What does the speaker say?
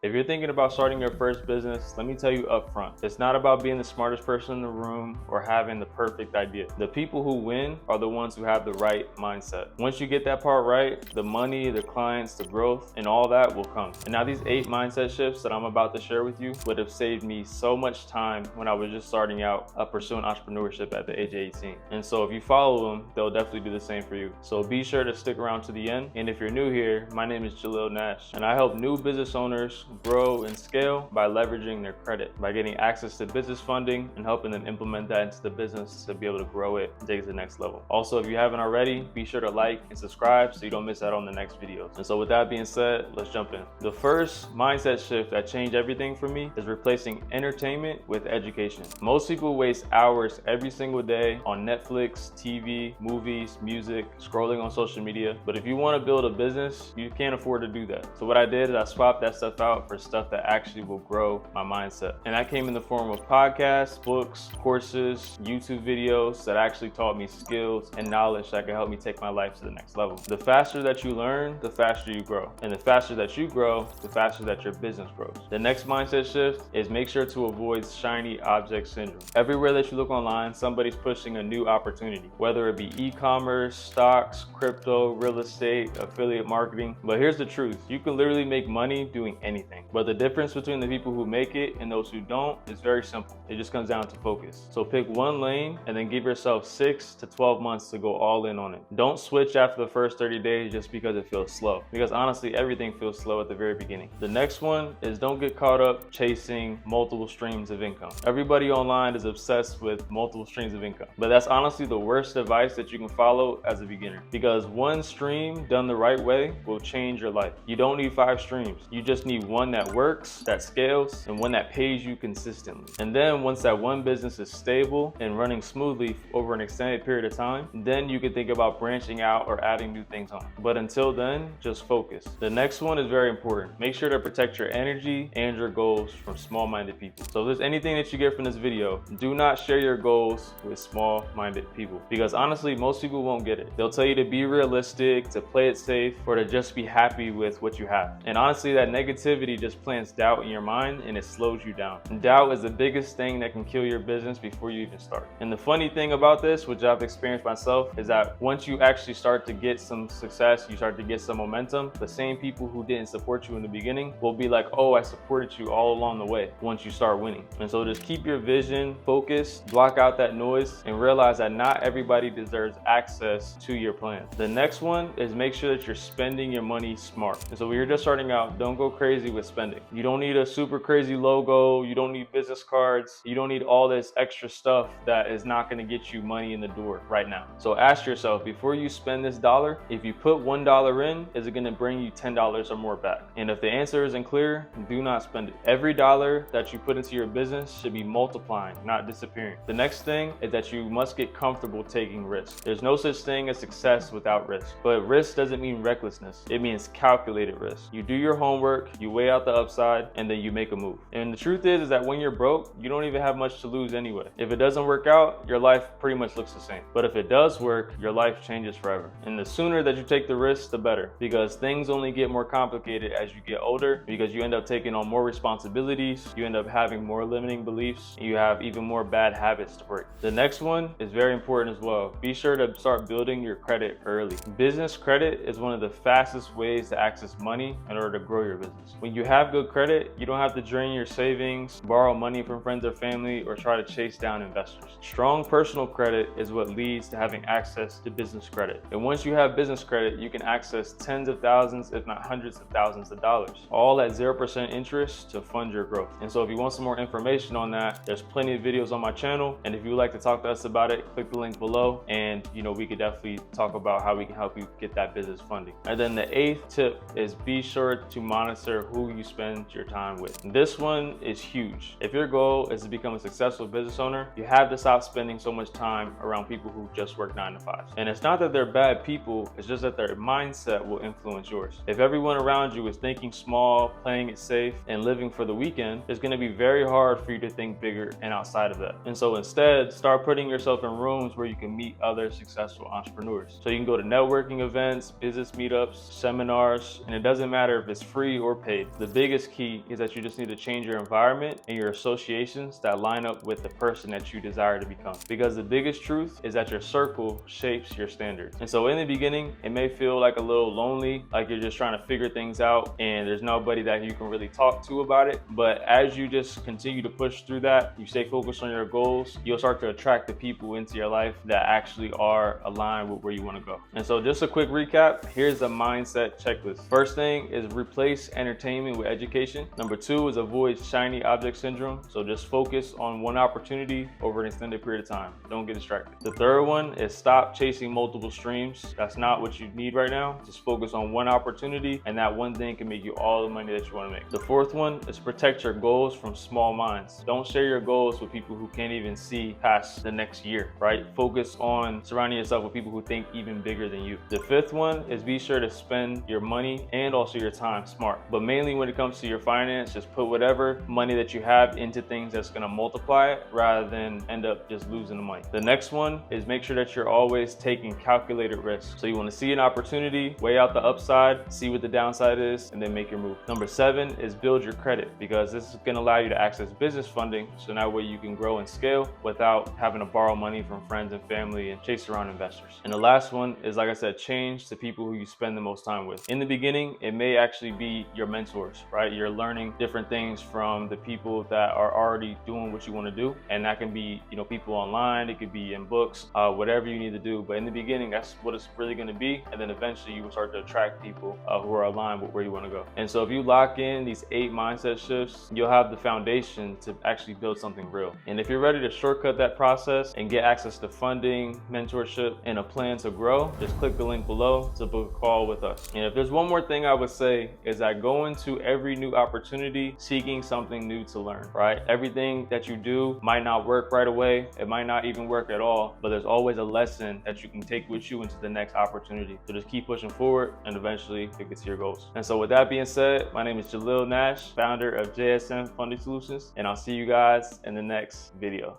If you're thinking about starting your first business, let me tell you up front, it's not about being the smartest person in the room or having the perfect idea. The people who win are the ones who have the right mindset. Once you get that part right, the money, the clients, the growth, and all that will come. And now these 8 mindset shifts that I'm about to share with you would have saved me so much time when I was just starting out pursuing entrepreneurship at the age of 18. And so if you follow them, they'll definitely do the same for you. So be sure to stick around to the end. And if you're new here, my name is Jalil Nash, and I help new business owners grow and scale by leveraging their credit, by getting access to business funding and helping them implement that into the business to be able to grow it and take it to the next level. Also, if you haven't already, be sure to like and subscribe so you don't miss out on the next videos. And so with that being said, let's jump in. The first mindset shift that changed everything for me is replacing entertainment with education. Most people waste hours every single day on Netflix, TV, movies, music, scrolling on social media. But if you want to build a business, you can't afford to do that. So what I did is I swapped that stuff out for stuff that actually will grow my mindset. And that came in the form of podcasts, books, courses, YouTube videos that actually taught me skills and knowledge that can help me take my life to the next level. The faster that you learn, the faster you grow. And the faster that you grow, the faster that your business grows. The next mindset shift is make sure to avoid shiny object syndrome. Everywhere that you look online, somebody's pushing a new opportunity, whether it be e-commerce, stocks, crypto, real estate, affiliate marketing. But here's the truth. You can literally make money doing anything. But the difference between the people who make it and those who don't is very simple. It just comes down to focus. So pick one lane and then give yourself 6 to 12 months to go all in on it. Don't switch after the first 30 days just because it feels slow. Because honestly, everything feels slow at the very beginning. The next one is don't get caught up chasing multiple streams of income. Everybody online is obsessed with multiple streams of income. But that's honestly the worst advice that you can follow as a beginner. Because one stream done the right way will change your life. You don't need 5 streams. You just need one that works, that scales, and one that pays you consistently. And then once that one business is stable and running smoothly over an extended period of time, then you can think about branching out or adding new things on. But until then, just focus. The next one is very important. Make sure to protect your energy and your goals from small-minded people. So if there's anything that you get from this video, do not share your goals with small-minded people. Because honestly, most people won't get it. They'll tell you to be realistic, to play it safe, or to just be happy with what you have. And honestly, that negativity just plants doubt in your mind and it slows you down. And doubt is the biggest thing that can kill your business before you even start. And the funny thing about this, which I've experienced myself, is that once you actually start to get some success, you start to get some momentum, the same people who didn't support you in the beginning will be like, oh, I supported you all along the way once you start winning. And so just keep your vision focused, block out that noise, and realize that not everybody deserves access to your plan. The next one is make sure that you're spending your money smart. And so when you're just starting out, don't go crazy with spending. You don't need a super crazy logo. You don't need business cards. You don't need all this extra stuff that is not going to get you money in the door right now. So ask yourself, before you spend this dollar, if you put $1 in, is it going to bring you $10 or more back? And if the answer isn't clear, do not spend it. Every dollar that you put into your business should be multiplying, not disappearing. The next thing is that you must get comfortable taking risks. There's no such thing as success without risk. But risk doesn't mean recklessness. It means calculated risk. You do your homework, you weigh out the upside, and then you make a move. And the truth is that when you're broke, you don't even have much to lose anyway. If it doesn't work out, your life pretty much looks the same. But if it does work, your life changes forever. And the sooner that you take the risk, the better. Because things only get more complicated as you get older, because you end up taking on more responsibilities, you end up having more limiting beliefs, and you have even more bad habits to break. The next one is very important as well. Be sure to start building your credit early. Business credit is one of the fastest ways to access money in order to grow your business. When you have good credit, you don't have to drain your savings, borrow money from friends or family, or try to chase down investors. Strong personal credit is what leads to having access to business credit. And once you have business credit, you can access tens of thousands, if not hundreds of thousands of dollars, all at 0% interest to fund your growth. And so if you want some more information on that, there's plenty of videos on my channel. And if you would like to talk to us about it, click the link below, and we could definitely talk about how we can help you get that business funding. And then the 8th tip is be sure to monitor who you spend your time with. This one is huge. If your goal is to become a successful business owner, you have to stop spending so much time around people who just work 9 to 5. And it's not that they're bad people, it's just that their mindset will influence yours. If everyone around you is thinking small, playing it safe, and living for the weekend, it's going to be very hard for you to think bigger and outside of that. And so instead, start putting yourself in rooms where you can meet other successful entrepreneurs. So you can go to networking events, business meetups, seminars, and it doesn't matter if it's free or paid. The biggest key is that you just need to change your environment and your associations that line up with the person that you desire to become. Because the biggest truth is that your circle shapes your standards. And so in the beginning, it may feel like a little lonely, like you're just trying to figure things out and there's nobody that you can really talk to about it. But as you just continue to push through that, you stay focused on your goals, you'll start to attract the people into your life that actually are aligned with where you want to go. And so just a quick recap, here's the mindset checklist. First thing is replace entertainment with education. Number 2 is avoid shiny object syndrome. So just focus on one opportunity over an extended period of time. Don't get distracted. The third one is stop chasing multiple streams. That's not what you need right now. Just focus on one opportunity, and that one thing can make you all the money that you want to make. The fourth one is protect your goals from small minds. Don't share your goals with people who can't even see past the next year, right? Focus on surrounding yourself with people who think even bigger than you. The fifth one is be sure to spend your money and also your time smart. But mainly when it comes to your finance, just put whatever money that you have into things that's going to multiply it rather than end up just losing the money. The next one is make sure that you're always taking calculated risks. So you want to see an opportunity, weigh out the upside, see what the downside is, and then make your move. Number 7 is build your credit, because this is going to allow you to access business funding, so that way you can grow and scale without having to borrow money from friends and family and chase around investors. And the last one is, like I said, change the people who you spend the most time with. In the beginning, it may actually be your mentors, right? You're learning different things from the people that are already doing what you want to do, and that can be, people online, it could be in books, whatever you need to do. But in the beginning, that's what it's really going to be, and then eventually you will start to attract people who are aligned with where you want to go. And so if you lock in these 8 mindset shifts, you'll have the foundation to actually build something real. And if you're ready to shortcut that process and get access to funding, mentorship, and a plan to grow, just click the link below to book a call with us. And if there's one more thing I would say, is that go into every new opportunity seeking something new to learn, right? Everything that you do might not work right away. It might not even work at all, but there's always a lesson that you can take with you into the next opportunity. So just keep pushing forward, and eventually you'll get to your goals. And so with that being said, my name is Jalil Nash, founder of JSM Funding Solutions, and I'll see you guys in the next video.